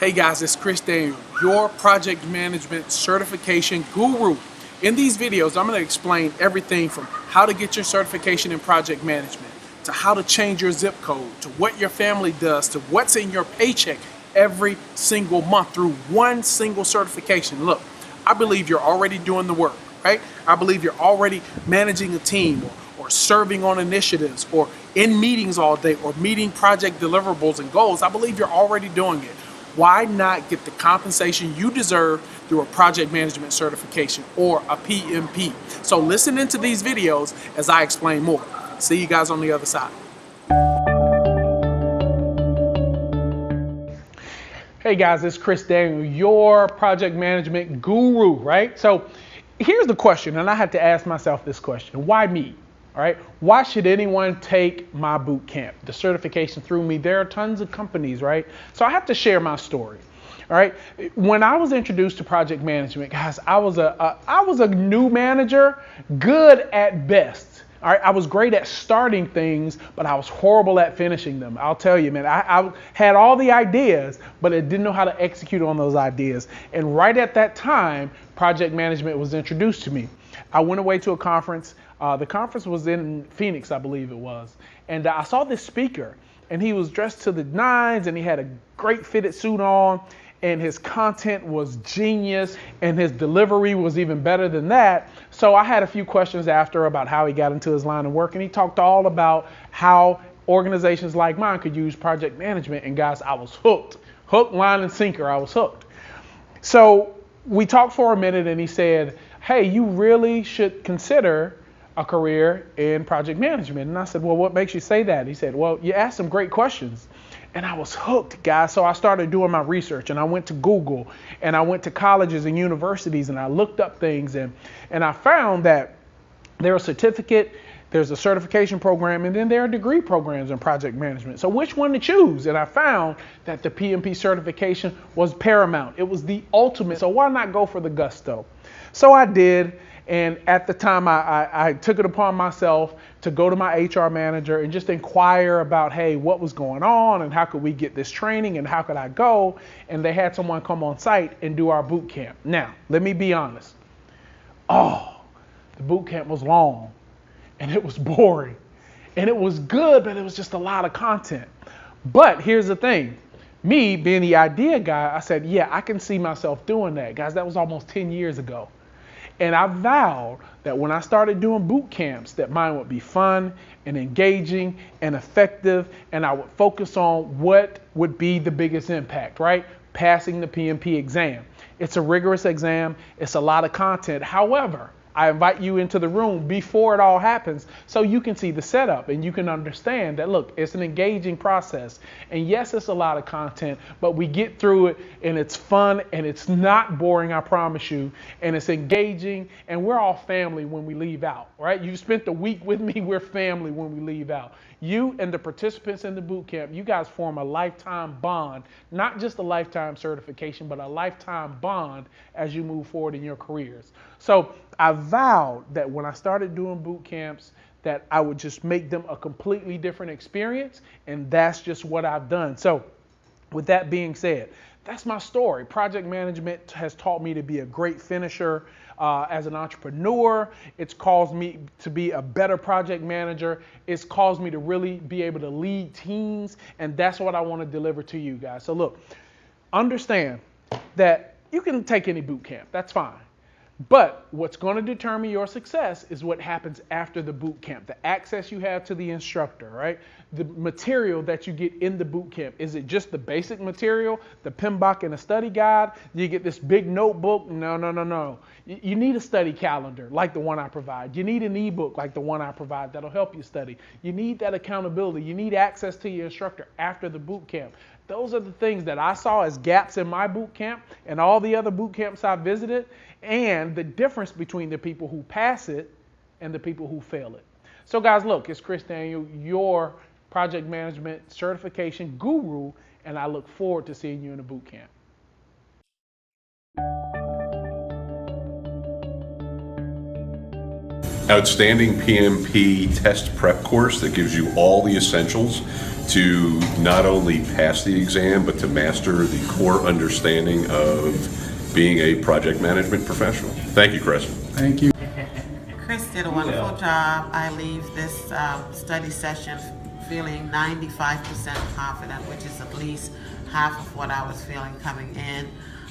Hey guys, it's Chris Daniel, your project management certification guru. In these videos, I'm going to explain everything from how to get your certification in project management, to how to change your zip code, to what your family does, to what's in your paycheck every single month through one single certification. Look, I believe you're already doing the work, right? I believe you're already managing a team or serving on initiatives or in meetings all day or meeting project deliverables and goals. I believe you're already doing it. Why not get the compensation you deserve through a project management certification or a PMP? So listen into these videos as I explain more. See you guys on the other side. Hey guys, it's Chris Daniel, your project management guru, right? So here's the question, and I had to ask myself this question: why me? All right, why should anyone take my boot camp, the certification through me? There are tons of companies, right? So I have to share my story. All right, when I was introduced to project management, guys, I was a new manager, good at best. All right, I was great at starting things, but I was horrible at finishing them. I'll tell you, man, I had all the ideas, but I didn't know how to execute on those ideas. And right at that time, project management was introduced to me. I went away to a conference. The conference was in Phoenix, I believe it was. And I saw this speaker, and he was dressed to the nines, and he had a great fitted suit on, and his content was genius, and his delivery was even better than that. So I had a few questions after about how he got into his line of work, and he talked all about how organizations like mine could use project management. And guys, I was hooked. Hook, line, and sinker, I was hooked. So we talked for a minute, and he said, hey, you really should consider a career in project management. And I said, well, what makes you say that? He said, well, you asked some great questions. And I was hooked, guys. So I started doing my research, and I went to Google, and I went to colleges and universities, and I looked up things, and I found that there's a certification program, and then there are degree programs in project management. So which one to choose? And I found that the PMP certification was paramount. It was the ultimate. So why not go for the gusto? So I did. And at the time, I took it upon myself to go to my HR manager and just inquire about, hey, what was going on and how could we get this training and how could I go? And they had someone come on site and do our boot camp. Now, let me be honest. The boot camp was long and it was boring and it was good, but it was just a lot of content. But here's the thing. Me being the idea guy, I said, yeah, I can see myself doing that. Guys, that was almost 10 years ago. And I vowed that when I started doing boot camps, that mine would be fun and engaging and effective, and I would focus on what would be the biggest impact, right? Passing the PMP exam. It's a rigorous exam. It's a lot of content. However, I invite you into the room before it all happens so you can see the setup and you can understand that, look, it's an engaging process. And yes, it's a lot of content, but we get through it and it's fun and it's not boring, I promise you. And it's engaging and we're all family when we leave out, right? You spent the week with me, we're family when we leave out. You and the participants in the boot camp, you guys form a lifetime bond, not just a lifetime certification, but a lifetime bond as you move forward in your careers. So I vowed that when I started doing boot camps, that I would just make them a completely different experience, and that's just what I've done. So with that being said, that's my story. Project management has taught me to be a great finisher as an entrepreneur. It's caused me to be a better project manager. It's caused me to really be able to lead teams, and that's what I want to deliver to you guys. So look, understand that you can take any boot camp. That's fine. But what's going to determine your success is what happens after the boot camp, the access you have to the instructor, right? The material that you get in the boot camp. Is it just the basic material, the PMP and a study guide? Do you get this big notebook? No. You need a study calendar like the one I provide. You need an ebook like the one I provide that'll help you study. You need that accountability. You need access to your instructor after the boot camp. Those are the things that I saw as gaps in my boot camp and all the other boot camps I visited, and the difference between the people who pass it and the people who fail it. So guys, look, it's Chris Daniel, your project management certification guru, and I look forward to seeing you in the boot camp. Outstanding PMP test prep course that gives you all the essentials to not only pass the exam, but to master the core understanding of being a project management professional. Thank you, Chris. Thank you. Chris did a wonderful job. I leave this study session feeling 95% confident, which is at least half of what I was feeling coming in.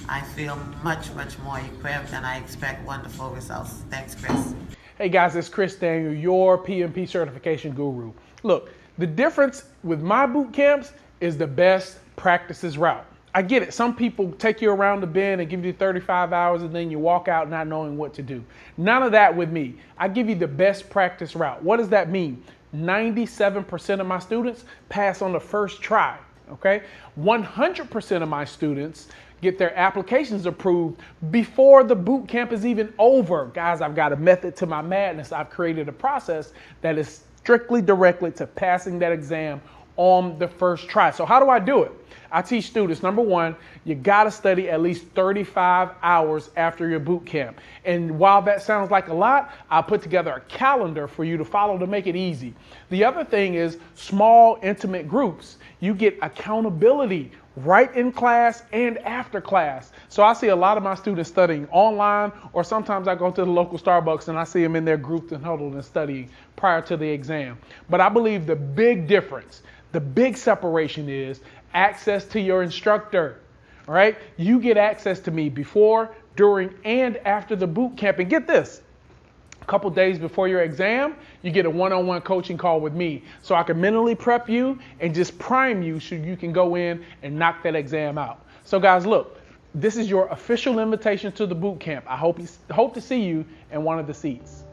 I feel much more equipped, and I expect wonderful results. Thanks, Chris. Hey guys, it's Chris Daniel, your PMP certification guru. Look, the difference with my boot camps is the best practices route. I get it. Some people take you around the bend and give you 35 hours and then you walk out not knowing what to do. None of that with me. I give you the best practice route. What does that mean? 97% of my students pass on the first try, okay? 100% of my students get their applications approved before the boot camp is even over. Guys, I've got a method to my madness. I've created a process that is strictly directly to passing that exam on the first try. So how do I do it? I teach students, number one, you gotta study at least 35 hours after your boot camp. And while that sounds like a lot, I put together a calendar for you to follow to make it easy. The other thing is small, intimate groups. You get accountability right in class and after class. So I see a lot of my students studying online, or sometimes I go to the local Starbucks and I see them in their groups and huddled and studying prior to the exam. But I believe the big difference, the big separation is access to your instructor, all right? You get access to me before, during, and after the boot camp. And get this, a couple days before your exam, you get a one-on-one coaching call with me so I can mentally prep you and just prime you so you can go in and knock that exam out. So guys, look, this is your official invitation to the boot camp. I hope to see you in one of the seats.